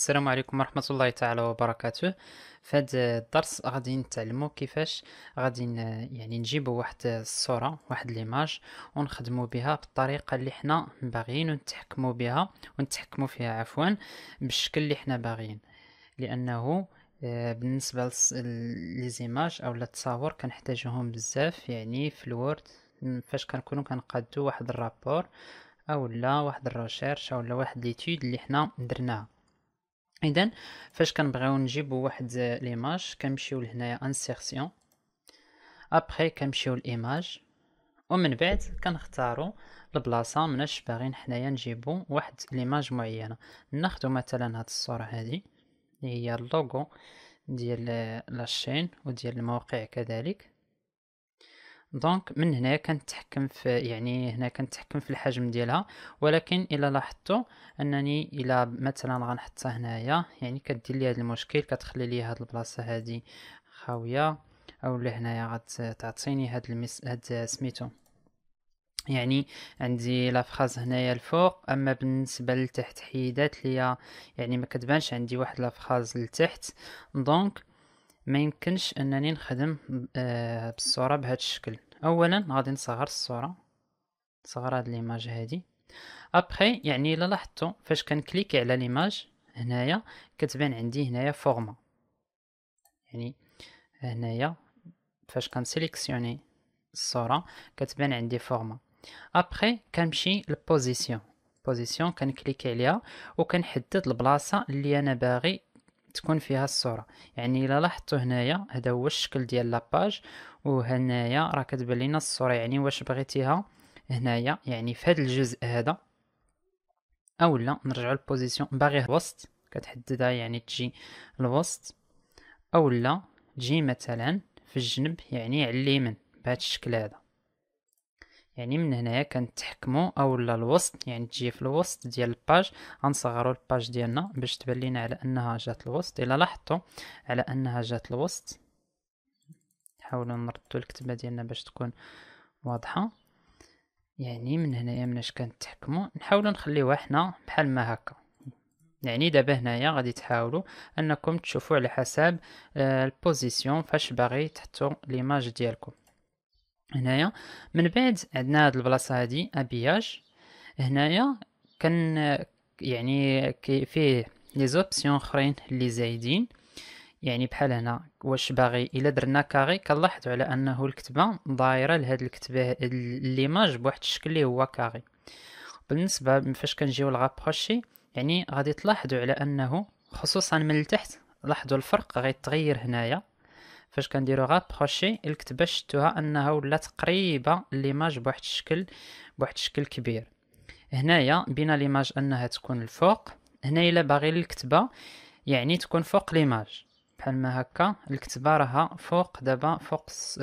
السلام عليكم ورحمة الله تعالى وبركاته. في هذا الدرس غادي نتعلموا كيفاش غادي يعني نجيبوا واحد الصورة، واحد ليماج، ونخدموا بها بالطريقة اللي حنا باغيين، ونتحكموا بها ونتحكموا فيها عفوا بالشكل اللي حنا باغيين. لأنه بالنسبة لي زيماج او التصاور كنحتاجوهم بزاف، يعني في الوورد فاش كنكونوا كنقادو واحد الرابور او لا واحد الريشيرش او لا واحد ليتود اللي حنا درناها. اذا فاش كنبغيو نجيبو واحد ليماج كنمشيو لهنايا انسيرسيون، ابخي كنمشيو لايماج، ومن بعد كنختاروا البلاصه مناش باغيين حنايا نجيبو واحد ليماج معينه. ناخدو مثلا هاد الصوره هادي اللي هي اللوغو ديال لاشين وديال الموقع كذلك. دونك من هنا كنتحكم في، يعني هنا كنتحكم في الحجم ديالها، ولكن الا لاحظتوا انني الا مثلا غنحطها هنايا يعني كدير لي هذا المشكل، كتخلي لي هاد البلاصه هادي خاويه، او لهنايا غتعطيني هاد سميتو، يعني عندي لافخاز هنايا الفوق، اما بالنسبه لتحت حيدات ليا، يعني ما كتبانش عندي واحد لافخاز لتحت. دونك ما يمكنش انني نخدم بالصوره بهذا الشكل. اولا غادي نصغر الصوره، نصغر هاد ليماج هادي. ابخي يعني الا لاحظتوا فاش كنكليكي على ليماج هنايا كتبان عندي هنايا فورما، يعني هنايا فاش كنسيليكسيوني الصوره كتبان عندي فورما. ابخي كنمشي للبوزيسيون، بوزيسيون كنكليكي عليها وكنحدد البلاصه اللي انا باغي تكون فيها الصورة. يعني الا لاحظتوا هنايا هذا هو الشكل ديال لاباج، وهنايا راه كتبان لينا الصورة، يعني واش بغيتيها هنايا يعني في هذا الجزء هذا، اولا نرجعوا للبوزيسيون باغي الوسط كتحددها يعني تجي الوسط، اولا تجي مثلا في الجنب يعني على اليمين بهذا الشكل هذا. يعني من هنايا كنتحكموا، اولا الوسط يعني تجي في الوسط ديال الباج. غنصغروا الباج ديالنا باش تبان لينا على انها جات الوسط. الا لاحظتوا على انها جات الوسط، نحاولوا نردوا الكتابه ديالنا باش تكون واضحه. يعني من هنايا مناش كنتحكموا نحاولوا نخليوها حنا بحال ما هكا. يعني دابا هنايا غادي تحاولوا انكم تشوفوا على حساب البوزيسيون فاش باغي تحطوا ليماج ديالكم. هنايا من بعد عندنا هاد البلاصه هادي ابياج. هنايا كان يعني فيه لي زوبسيون اخرين اللي زايدين، يعني بحال هنا واش باغي الا درنا كاري كنلاحظوا على انه الكتبه دايره لهاد الكتبه ليماج بواحد الشكل اللي هو كاري. بالنسبه فاش كنجيو لغابروشي يعني غادي تلاحظوا على انه خصوصا من التحت، لاحظوا الفرق غيتغير هنايا. فاش كنديرو غابروشي الكتبه شفتوها انها ولات قريبه ليماج بواحد الشكل كبير. هنايا بينا ليماج انها تكون الفوق، هنا الا باغي الكتبه يعني تكون فوق ليماج بحال ما هكا. الكتبه راها فوق دابا،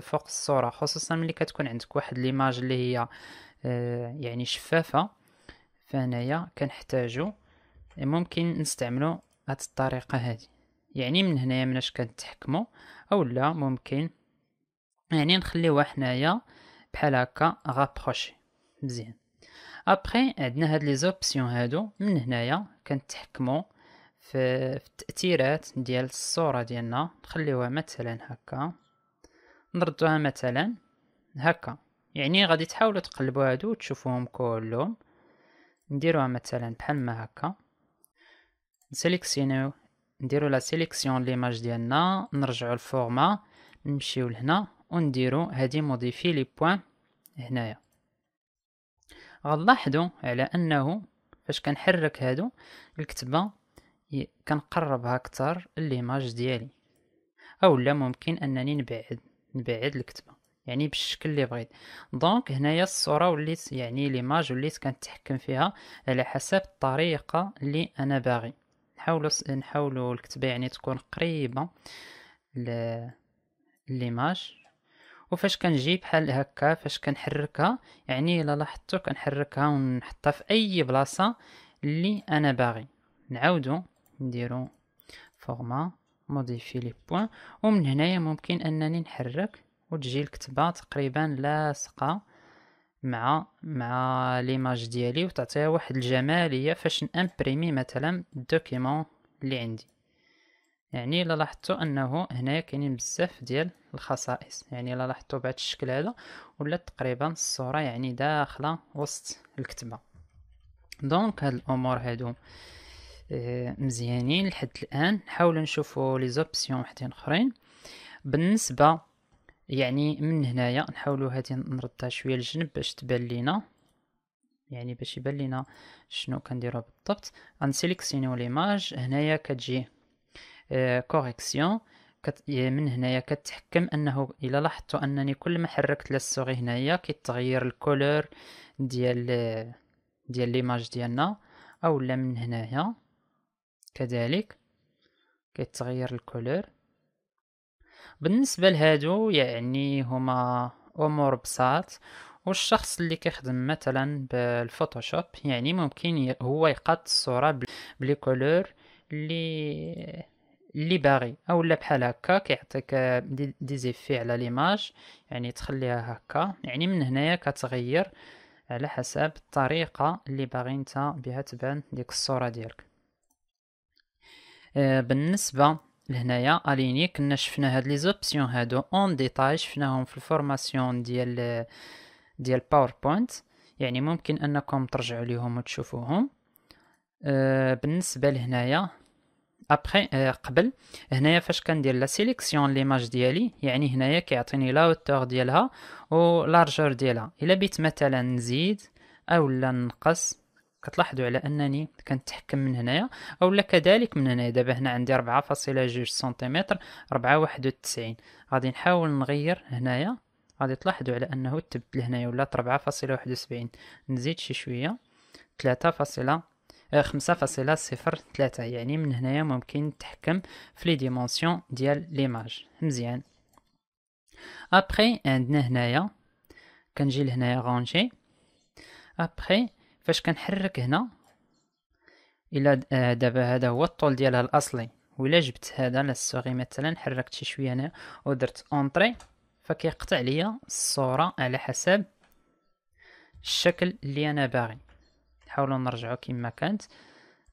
فوق الصوره، خصوصا ملي كتكون عندك واحد ليماج اللي هي يعني شفافه. فهنايا كنحتاجو ممكن نستعملو هاد الطريقه هذه. يعني من هنايا مناش كنتحكمو، اولا ممكن يعني نخليوها حنايا بحال هكا غابروشي مزيان. ابخي عندنا هاد لي زوبسيون هادو، من هنايا كنتحكموا في التأثيرات ديال الصورة ديالنا. نخليوها مثلا هكا، نردوها مثلا هكا. يعني غادي تحاولوا تقلبوا هادو وتشوفوهم كلهم. نديروها مثلا بحال ما هكا، نسيليكسيونيو، نديرو لا سيليكسيون ليماج ديالنا، نرجعوا الفورما، نمشيو لهنا ونديرو هادي موديفي لي بوين. هنايا غنلاحظوا على انه فاش كنحرك هادو الكتبه كنقربها اكثر ليماج ديالي، اولا ممكن انني نبعد الكتبه يعني بالشكل اللي بغيت. دونك هنايا الصوره وليت يعني ليماج وليت كنتحكم فيها على حسب الطريقه اللي انا باغي. نحاولوا الكتبه يعني تكون قريبه ليماج. وفاش كنجي بحال هكا فاش كنحركها، يعني الا لاحظتوا كنحركها ونحطها في اي بلاصه اللي انا باغي. نعاودو نديرو فورما موديفي لي بوين، ومن هنايا ممكن انني نحرك وتجي الكتبه تقريبا لاصقه مع ليماج ديالي، وتعطيها واحد الجماليه فاش نامبريمي مثلا دوكيمون اللي عندي. يعني الا لاحظتوا انه هنايا كاينين بزاف ديال الخصائص، يعني الا لاحظتوا بهذا الشكل هذا ولات تقريبا الصوره يعني داخله وسط الكتبه. دونك هاد الامور هادو مزيانين لحد الان. نحاولوا نشوفوا لي زوبسيون وحدين اخرين. بالنسبه يعني من هنايا نحاولوا هادي نردها شويه للجنب باش تبان لينا، يعني باش يبان لينا شنو كنديروا بالضبط. غنسيليكسيونيو ليماج. هنايا كتجي كوريكسيون. من هنايا كتحكم انه الا لاحظتوا انني كل ما حركت للسوغي هنايا كيتغير الكولور ديال ليماج ديالنا، اولا من هنايا كذلك كيتغير الكولور. بالنسبه لهادو يعني هما امور بساط، والشخص اللي كيخدم مثلا بالفوتوشوب يعني ممكن هو يقاد الصوره بلي كولور اللي باغي، اولا بحال هكا كيعطيك دي زيفي على ليماج، يعني تخليها هكا. يعني من هنايا كتغير على حسب الطريقه اللي باغي نتا بها تبان ديك الصوره ديالك. بالنسبه لهنايا اليني كنا شفنا هاد لي زوبسيون هادو اون ديتاي، شفناهم في الفورماسيون ديال باوربوينت، يعني ممكن انكم ترجعوا ليهم وتشوفوهم. بالنسبه لهنايا ابخي قبل هنايا فاش كندير لا سيليكسيون ليماج ديالي، يعني هنايا كيعطيني لا هوتور ديالها و لارجور ديالها. الا بيت مثلا نزيد اولا نقص كتلاحظوا على انني كنتحكم من هنايا، اولا كذلك من هنايا. دابا هنا عندي 4.2 سنتيمتر 4.91. غادي نحاول نغير هنايا، غادي تلاحظوا على انه تبدل هنايا ولات 4.71. نزيد شي شويه 5.03. يعني من هنايا ممكن نتحكم في لي ديمونسيون ديال ليماج. مزيان. ابخي عندنا هنايا كنجي لهنايا رونجي. ابخي فاش كنحرك هنا، الا دابا هذا هو الطول ديالها الاصلي، ولا جبت هذا للسوغي مثلا حركت شي شويه هنا ودرت اونطري، فكيقطع ليا الصوره على حسب الشكل اللي انا باغي. نحاولوا نرجعوا كما كانت،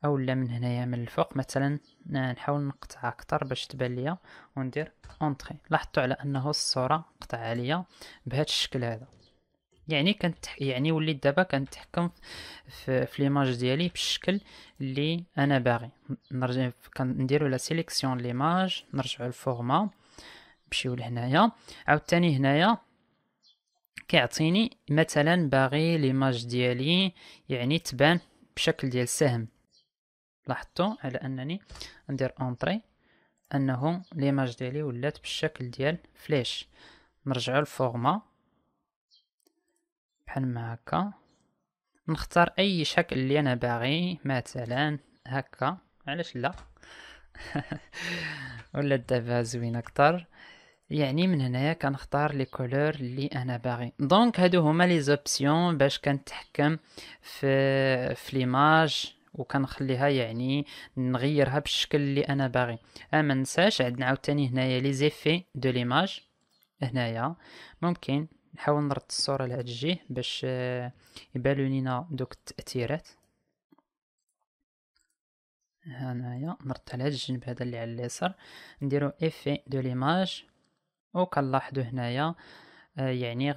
اولا من هنايا من الفوق مثلا نحاول نقطع اكثر باش تبان ليا وندير اونطري. لاحظتوا على انه الصوره قطع عليا بهذا الشكل هذا. يعني يعني وليت دابا كنتحكم في ليماج ديالي بالشكل اللي انا باغي. نرجع كنديروا لا سيليكسيون ليماج، نرجعوا للفورما، نمشيو لهنايا. عاوتاني هنايا كيعطيني مثلا باغي ليماج ديالي يعني تبان بشكل ديال سهم. لاحظتوا على انني ندير اونطري انه ليماج ديالي ولات بالشكل ديال فليش. نرجعوا للفورما بحال ما هكا، نختار اي شكل اللي انا باغي مثلا هكا، علاش لا ولات دابا زوين اكثر. يعني من هنايا كنختار لي كولور اللي انا باغي. دونك هادو هما لي زوبسيون باش كنتحكم في ليماج وكنخليها يعني نغيرها بالشكل اللي انا باغي. ما ننساش عندنا عاوتاني هنايا لي زيفي دو ليماج. هنايا ممكن نحاول نرد الصوره لهاد الجهه باش يبانو لينا دوك التاثيرات. هنايا نردها لهاد الجنب هذا اللي على اليسار، نديرو ايفي دو ليماج. وكنلاحظوا هنايا يعني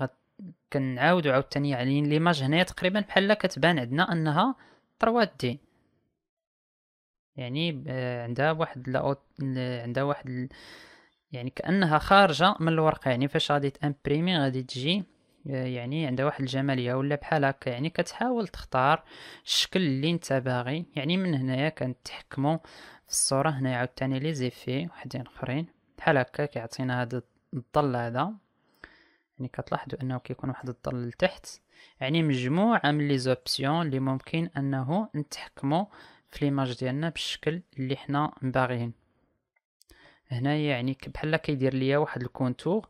كنعاودوا عاوتاني يعني ليماج هنايا تقريبا بحال كتبان عندنا انها 3 دي، يعني عندها واحد يعني كانها خارجه من الورقه. يعني فاش غادي تامبريمي غادي تجي يعني عندها واحد الجماليه ولا بحال هكا. يعني كتحاول تختار الشكل اللي انت باغي. يعني من هنايا كنتحكموا في الصوره. هنايا عاوتاني لي زيفي وحدين اخرين بحال هكا كيعطينا هذا الظل هذا. يعني كتلاحظوا انه كيكون واحد الظل لتحت. يعني مجموعه من لي زوبسيون اللي ممكن انه نتحكموا في ليماج ديالنا بالشكل اللي حنا باغيين. هنا يعني بحال كيدير ليا واحد الكونتور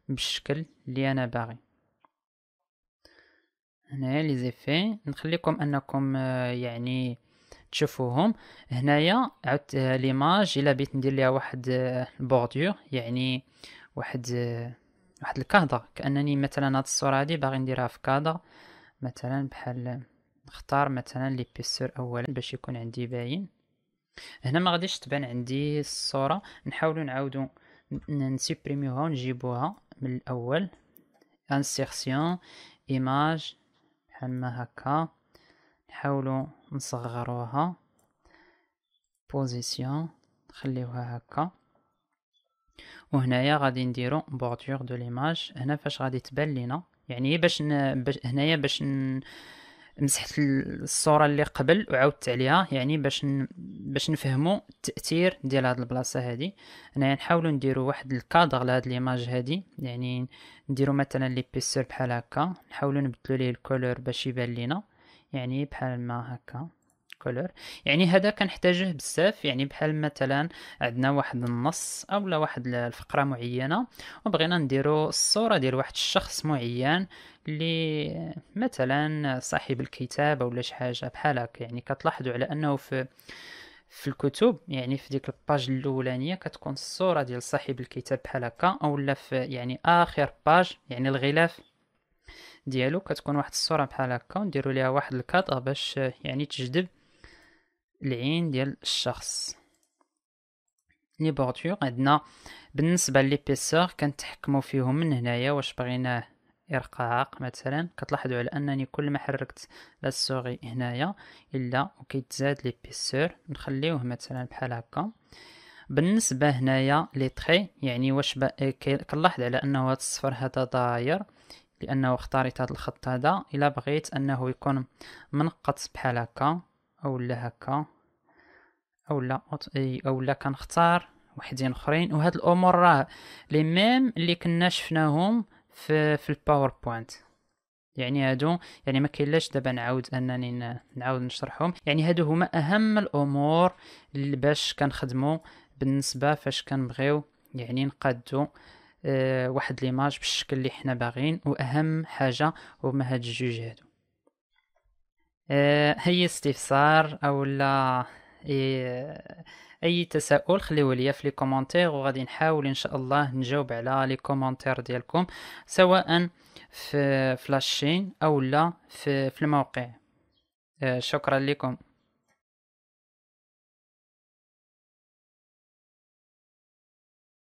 بالشكل اللي انا باغي. هنايا لي زيفي نخليكم انكم يعني تشوفوهم. هنايا عاود ليماج الا بغيت ندير ليها واحد البوردور، يعني واحد الكادر، كانني مثلا هاد الصوره هادي باغي نديرها في كادر مثلا. بحال نختار مثلا لي بيسور اولا باش يكون عندي باين. هنا ما غاديش تبان عندي الصورة، نحاولوا نعاودوا نسيبريميوها ونجيبوها من الاول. انسيرسيون ايماج بحال ما هكا، نحاولوا نصغروها. بوزيسيون نخليوها هكا، وهنايا غادي نديرو بوردور دو ليماج. هنا فاش غادي تبان لينا يعني هنايا باش مسحت الصورة اللي قبل وعاودت عليها، يعني باش نفهمو التأثير ديال هاد البلاصة هادي. هنايا نحاولو نديرو واحد الكادر لهاد ليماج هادي، يعني نديرو مثلا ليبيسور بحال هكا، نحاولو نبدلو ليه الكولور باش يبان لينا، يعني بحال ما هكا كولور. يعني هذا كنحتاجه بزاف، يعني بحال مثلا عندنا واحد النص اولا واحد الفقرة معينة وبغينا نديرو الصورة ديال واحد الشخص معين اللي مثلا صاحب الكتاب او شي حاجه بحال هكا. يعني كتلاحظوا على انه في الكتب، يعني في ديك الباج الاولانيه كتكون الصوره ديال صاحب الكتاب بحال هكا، اولا في يعني اخر باج يعني الغلاف ديالو كتكون واحد الصوره بحال هكا، ونديروا ليها واحد الكادر باش يعني تجذب العين ديال الشخص. لي بوردور عندنا بالنسبه ليبيسور كنتحكموا فيهم من هنايا، واش بغيناه ارقاق مثلا كتلاحظوا على انني كل ما حركت لا السوغي هنايا الا وكيتزاد ليبيسور، نخليوه مثلا بحال هكا. بالنسبه هنايا لي تري، يعني واش كنلاحظ على انه هذا الصفر هذا داير لانه اختاريت هذا الخط هذا. الا بغيت انه يكون منقط بحال هكا اولا هكا اولا كنختار وحدين اخرين. وهاد الامور راه لي ميم اللي كنا شفناهم في الباوربوينت، يعني هادو يعني ما كاينلاش دابا نعاود انني نعاود نشرحهم. يعني هادو هما اهم الامور اللي باش كنخدموا بالنسبه فاش كنبغيو يعني نقادو واحد ليماج بالشكل اللي حنا باغيين. واهم حاجه هما هاد الجوج هادو. هي استفسار او لا اي تساؤل خليوه ليا في لي كومونتير، وغادي نحاول ان شاء الله نجاوب على لي كومونتير ديالكم، سواء في لاشين او لا في الموقع. شكرا لكم.